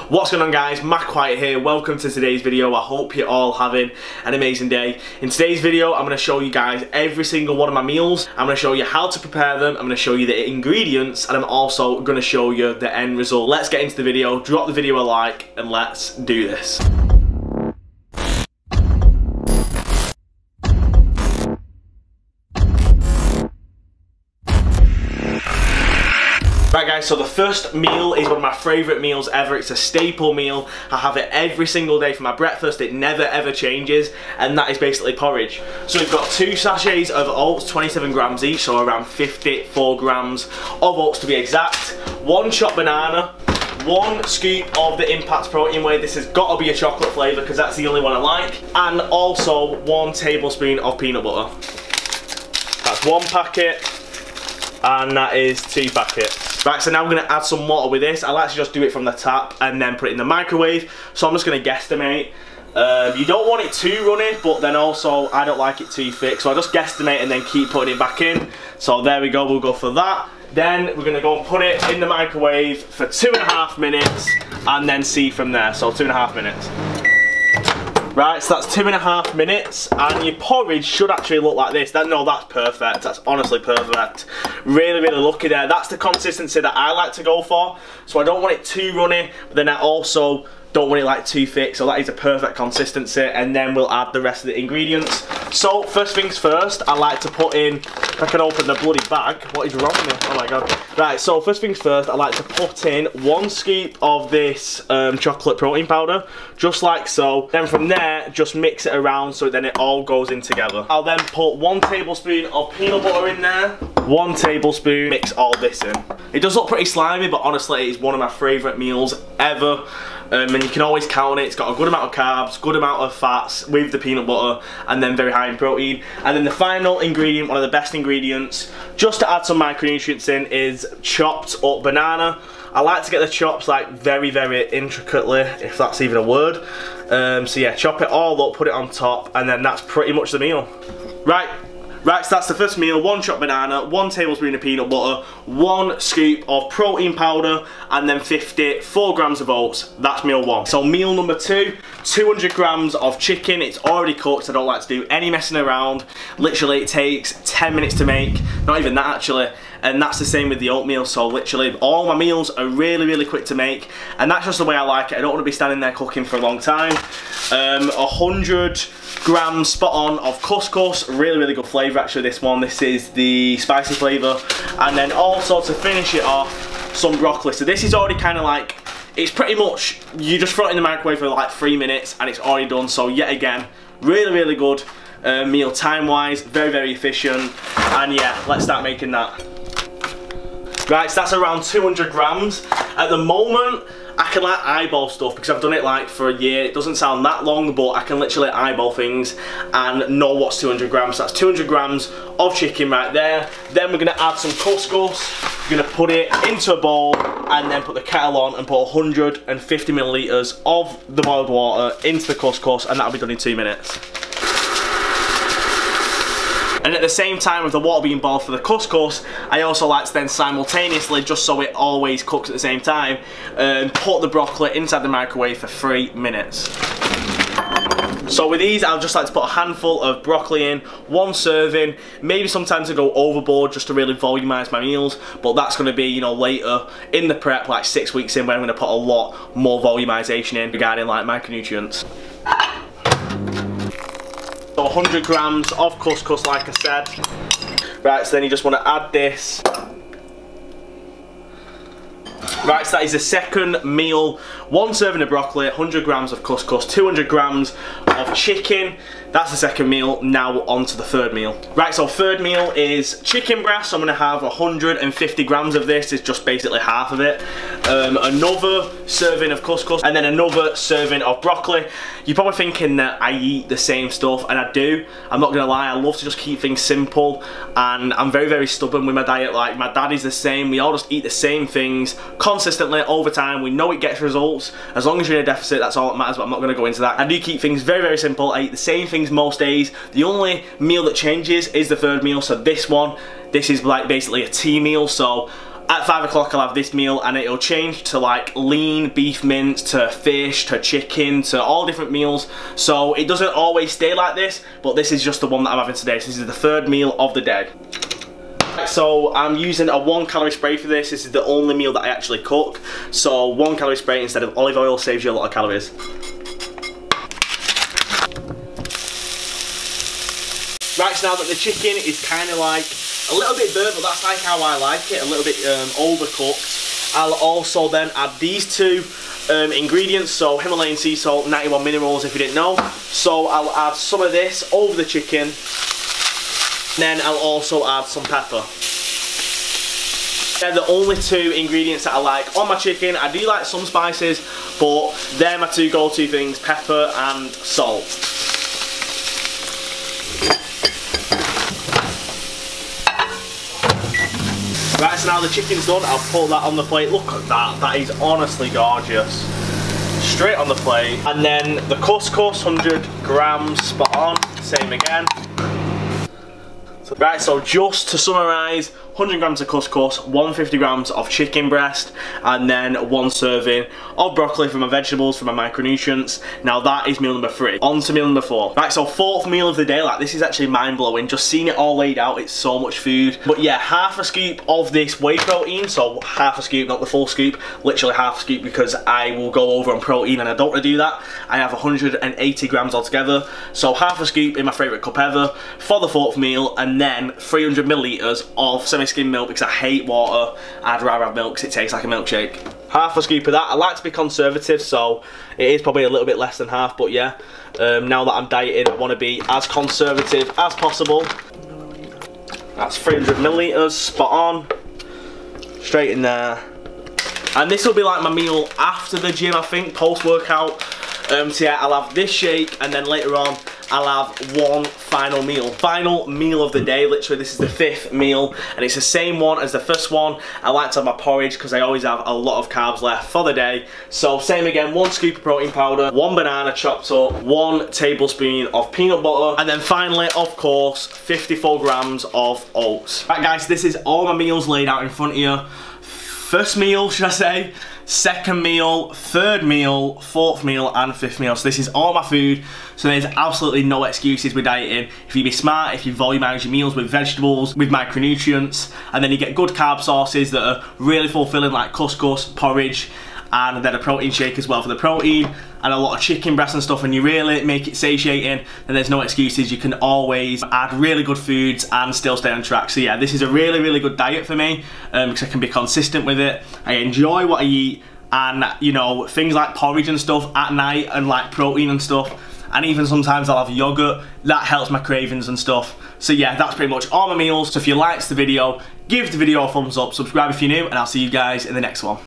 What's going on, guys? Matt White here. Welcome to today's video. I hope you're all having an amazing day. In today's video, I'm going to show you guys every single one of my meals. I'm going to show you how to prepare them. I'm going to show you the ingredients, and I'm also going to show you the end result. Let's get into the video. Drop the video a like and let's do this. Right guys, so the first meal is one of my favourite meals ever. It's a staple meal. I have it every single day for my breakfast. It never ever changes, and that is basically porridge. So we've got 2 sachets of oats, 27 grams each, so around 54 grams of oats to be exact. 1 chopped banana, 1 scoop of the Impact protein whey. This has got to be a chocolate flavour because that's the only one I like, and also 1 tablespoon of peanut butter. That's 1 packet, and that is 2 packets. Right, so now we're going to add some water with this. I like to just do it from the tap and then put it in the microwave. So I'm just going to guesstimate. You don't want it too runny, but then also I don't like it too thick. So I just guesstimate and then keep putting it back in. So there we go, we'll go for that. Then we're going to go and put it in the microwave for 2.5 minutes and then see from there. So 2.5 minutes. Right, so that's 2.5 minutes, and your porridge should actually look like this. No, that's perfect. That's honestly perfect. Really, really lucky there. That's the consistency that I like to go for. So I don't want it too runny, but then I also don't want it like too thick. So that is a perfect consistency, and then we'll add the rest of the ingredients. So first things first, I like to put in, if I can open the bloody bag, what is wrong with me? Oh my god. Right, so first things first, I like to put in 1 scoop of this chocolate protein powder, just like so. Then from there, just mix it around so then it all goes in together. I'll then put 1 tablespoon of peanut butter in there, 1 tablespoon, mix all this in. It does look pretty slimy, but honestly, it's one of my favourite meals ever. And you can always count on it. It's got a good amount of carbs, good amount of fats with the peanut butter, and then very high in protein. And then the final ingredient, one of the best ingredients, just to add some micronutrients in, is chopped up banana. I like to get the chops like very, very intricately, if that's even a word. So yeah, chop it all up, put it on top, and then that's pretty much the meal. Right, so that's the first meal. 1 chopped banana, 1 tablespoon of peanut butter, 1 scoop of protein powder, and then 54 grams of oats. That's meal 1. So meal number 2, 200 grams of chicken. It's already cooked. I don't like to do any messing around. Literally, it takes 10 minutes to make. Not even that, actually. And that's the same with the oatmeal. So literally, all my meals are really, really quick to make. And that's just the way I like it. I don't want to be standing there cooking for a long time. 100 grams spot on of couscous. Really, really good flavour, actually, this one. This is the spicy flavour. And then also, to finish it off, some broccoli. So this is already kind of like, it's pretty much, you just throw it in the microwave for like 3 minutes and it's already done. So yet again, really, really good meal time-wise. Very, very efficient. And yeah, let's start making that. Right, so that's around 200 grams. At the moment, I can like eyeball stuff because I've done it like for a year. It doesn't sound that long, but I can literally eyeball things and know what's 200 grams. So that's 200 grams of chicken right there. Then we're gonna add some couscous. We're gonna put it into a bowl and then put the kettle on and put 150 millilitres of the boiled water into the couscous, and that'll be done in 2 minutes. And at the same time with the water being boiled for the couscous, I also like to then simultaneously, just so it always cooks at the same time, put the broccoli inside the microwave for 3 minutes. So with these, I'll just like to put a handful of broccoli in, 1 serving. Maybe sometimes I go overboard just to really volumise my meals, but that's going to be, you know, later in the prep, like 6 weeks in, where I'm going to put a lot more volumisation in regarding like micronutrients. So 100 grams of couscous, like I said. Right, so then you just want to add this. Right, so that is the second meal. 1 serving of broccoli, 100 grams of couscous, 200 grams of chicken. That's the second meal. Now on to the third meal. Right, so third meal is chicken breast. So I'm going to have 150 grams of this. It's just basically half of it. Another serving of couscous, and then another serving of broccoli. You're probably thinking that I eat the same stuff, and I do. I'm not going to lie, I love to just keep things simple, and I'm very, very stubborn with my diet. Like, my dad is the same. We all just eat the same things consistently over time. We know it gets results. As long as you're in a deficit, that's all that matters, but I'm not going to go into that. I do keep things very, very simple. I eat the same things most days. The only meal that changes is the third meal. So this one, this is like basically a tea meal. So at 5 o'clock I'll have this meal, and it'll change to like lean beef mince, to fish, to chicken, to all different meals. So it doesn't always stay like this, but this is just the one that I'm having today. So this is the third meal of the day. So I'm using a 1 calorie spray for this. This is the only meal that I actually cook. So 1 calorie spray instead of olive oil saves you a lot of calories. Right, so now that the chicken is kind of like a little bit burnt, but that's like how I like it, a little bit overcooked, I'll also then add these two ingredients, so Himalayan sea salt, 91 minerals if you didn't know. So I'll add some of this over the chicken, then I'll also add some pepper. They're the only two ingredients that I like on my chicken. I do like some spices, but they're my two go-to things, pepper and salt. Right, so now the chicken's done, I'll put that on the plate. Look at that, that is honestly gorgeous. Straight on the plate. And then the couscous, 100 grams, spot on, same again. Right, so just to summarise, 100 grams of couscous, 150 grams of chicken breast, and then 1 serving of broccoli for my vegetables, for my micronutrients. Now that is meal number 3. On to meal number 4. Right, so 4th meal of the day. Like, this is actually mind-blowing. Just seeing it all laid out, it's so much food. But yeah, half a scoop of this whey protein, so half a scoop, not the full scoop, literally half a scoop, because I will go over on protein and I don't want to do that. I have 180 grams altogether, so half a scoop in my favourite cup ever for the 4th meal, and then 300 millilitres of semi-skim milk, because I hate water. I'd rather have milk because it tastes like a milkshake. Half a scoop of that. I like to be conservative, so it is probably a little bit less than half, but yeah, now that I'm dieting, I want to be as conservative as possible. That's 300 millilitres, spot on, straight in there. And this will be like my meal after the gym, I think, post-workout. So yeah, I'll have this shake, and then later on I'll have one final meal. Final meal of the day, literally this is the 5th meal, and it's the same one as the first one. I like to have my porridge because I always have a lot of carbs left for the day. So same again, 1 scoop of protein powder, 1 banana chopped up, 1 tablespoon of peanut butter, and then finally, of course, 54 grams of oats. Right guys, this is all my meals laid out in front of you. First meal, should I say, 2nd meal, 3rd meal, 4th meal, and 5th meal. So this is all my food, so there's absolutely no excuses with dieting. If you be smart, if you volumise your meals with vegetables, with micronutrients, and then you get good carb sources that are really fulfilling, like couscous, porridge, and then a protein shake as well for the protein, and a lot of chicken breast and stuff, and you really make it satiating, then there's no excuses. You can always add really good foods and still stay on track. So yeah, this is a really, really good diet for me, because I can be consistent with it. I enjoy what I eat, and you know, things like porridge and stuff at night, and like protein and stuff, and even sometimes I'll have yogurt. That helps my cravings and stuff. So yeah, that's pretty much all my meals. So if you liked the video, give the video a thumbs up, subscribe if you're new, and I'll see you guys in the next one.